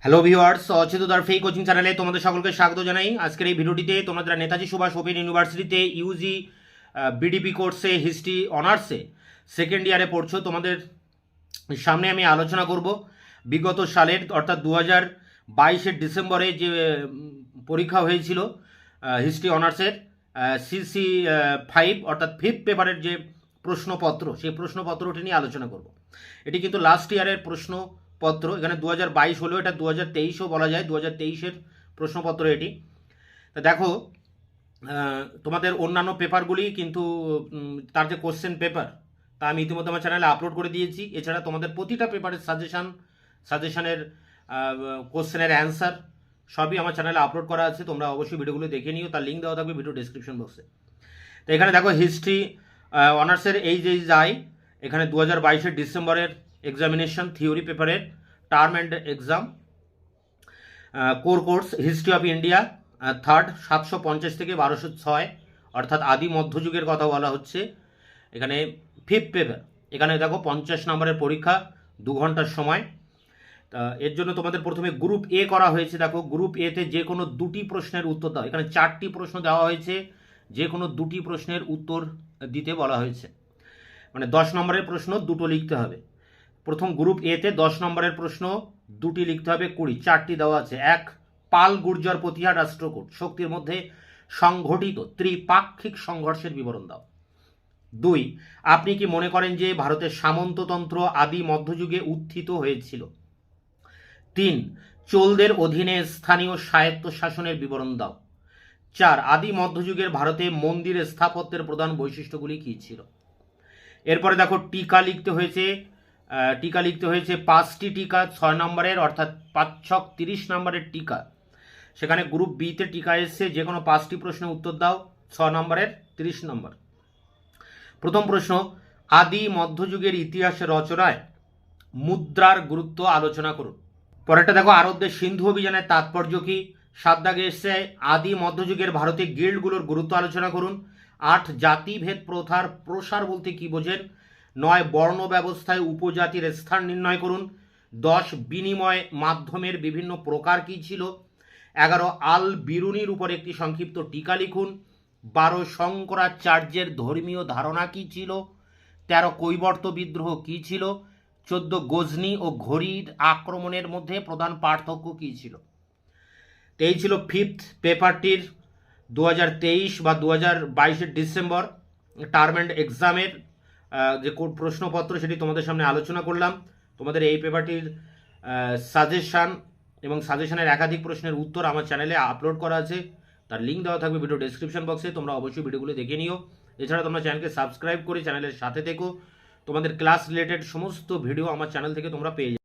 Hello viewers, অচ্যুতার fake coaching চ্যানেলে তোমাদের সকলকে স্বাগত জানাই। আজকের এই ভিডিওটিতে তোমরা যারা নেতাজি সুভাষ ওপেন ইউনিভার্সিটিতে ইউজি বিডিপি কোর্সে হিস্ট্রি অনার্সে সেকেন্ড ইয়ারে পড়ছো, তোমাদের সামনে আমি আলোচনা করব বিগত সালের অর্থাৎ 2022-এর ডিসেম্বরে যে পরীক্ষা হয়েছিল হিস্ট্রি অনার্সের সিসি 5 অর্থাৎ ফিফথ পেপারের যে প্রশ্নপত্র, সেই প্রশ্নপত্রটি নিয়ে আলোচনা করব। এটি কিন্তু লাস্ট ইয়ারের প্রশ্নপত্র, এখানে 2022 হলেও এটা 2023ও বলা যায়, 2023-এর প্রশ্নপত্র এটি। তা দেখো, তোমাদের অন্যান্য পেপারগুলি কিন্তু তার যে কোশ্চেন পেপার তা আমি ইতিমধ্যে আমার চ্যানেলে আপলোড করে দিয়েছি। এছাড়া তোমাদের প্রতিটা পেপারের সাজেশনের কোশ্চেনের অ্যান্সার সবই আমার চ্যানেলে আপলোড করা আছে, তোমরা অবশ্যই ভিডিওগুলো দেখে নিও, তার লিঙ্ক দেওয়া থাকবে ভিডিও ডেসক্রিপশন বক্সে। তো এখানে দেখো হিস্ট্রি অনার্সের এই যে যায়, এখানে 2022-এর ডিসেম্বরের এক্সামিনেশন থিওরি পেপারের term and exam core course history of India third 750 থেকে 1206, অর্থাৎ আদি মধ্যযুগের কথা বলা হচ্ছে। এখানে ফিফথ পেপার, এখানে দেখো 50 নম্বরের পরীক্ষা, 2 ঘন্টার সময়। এর জন্য তোমাদের প্রথমে গ্রুপ এ করা হয়েছে। দেখো, গ্রুপ এতে যে কোনো 2টি প্রশ্নের উত্তর দাও। এখানে 4টি প্রশ্ন দেওয়া হয়েছে, যে কোনো 2টি প্রশ্নের উত্তর দিতে বলা হয়েছে। মানে 10 নম্বরের প্রশ্ন 2টো লিখতে হবে। প্রথম গ্রুপ এতে 10 নম্বরের প্রশ্ন 2টি লিখতে হবে, 4টি দেওয়া আছে। 1, পাল গুর্জর প্রতিহার রাষ্ট্রকূট শক্তির মধ্যে সংঘটিত ত্রিপাক্ষিক সংঘর্ষের বিবরণ দাও। 2, আপনি কি মনে করেন যে ভারতের সামন্ততন্ত্র আদি মধ্যযুগে উত্থিত হয়েছিল? 3, চোলদের অধীনে স্থানীয় স্বায়ত্ত শাসনের বিবরণ দাও। 4, আদি মধ্যযুগের ভারতে মন্দির স্থাপত্যের প্রধান বৈশিষ্ট্যগুলি কী ছিল? এরপরে দেখো, টিকা লিখতে হয়েছে। 5টি টিকা 6 নম্বরের, অর্থাৎ 5 30 নম্বরের টিকা। সেখানে গ্রুপ বিতে টিকা এসছে, যে কোনো 5টি প্রশ্নের উত্তর দাও, 6 নম্বরের 30 নম্বর। প্রথম প্রশ্ন, আদি মধ্যযুগের ইতিহাস রচনায় মুদ্রার গুরুত্ব আলোচনা করুন। পরেরটা দেখো, আরবদের সিন্ধু অভিযানের তাৎপর্য কি? 7 দাগে এসছে, আদি মধ্যযুগের ভারতে গিল্ডগুলোর গুরুত্ব আলোচনা করুন। 8, জাতিভেদ প্রথার প্রসার বলতে কি বোঝেন? 9, বর্ণ ব্যবস্থায় উপজাতির স্থান নির্ণয় করুন। 10, বিনিময় মাধ্যমের বিভিন্ন প্রকার কি ছিল? 11, আল বিরুনির উপর একটি সংক্ষিপ্ত টিকা লিখুন। 12, শঙ্করাচার্যের ধর্মীয় ধারণা কি ছিল? 13, কৈবর্ত বিদ্রোহ কি ছিল? 14, গজনি ও ঘড়ির আক্রমণের মধ্যে প্রধান পার্থক্য কি ছিল? এই ছিল ফিফথ পেপারটির 2023 বা 2022-এর ডিসেম্বর টার্ম অ্যান্ড এক্সামের যে প্রশ্নপত্র, সেটি তোমাদের সামনে আলোচনা করলাম। তোমাদের এই পেপারটির সাজেশান এবং সাজেশনের একাধিক প্রশ্নের উত্তর আমার চ্যানেলে আপলোড করা আছে, তার লিঙ্ক দেওয়া থাকবে ভিডিও ডেসক্রিপশন বক্সে, তোমরা অবশ্যই ভিডিওগুলো দেখে নিও। এছাড়া তোমরা চ্যানেলকে সাবস্ক্রাইব করে চ্যানেলের সাথে থেকো, তোমাদের ক্লাস রিলেটেড সমস্ত ভিডিও আমার চ্যানেল থেকে তোমরা পেয়ে যাবে।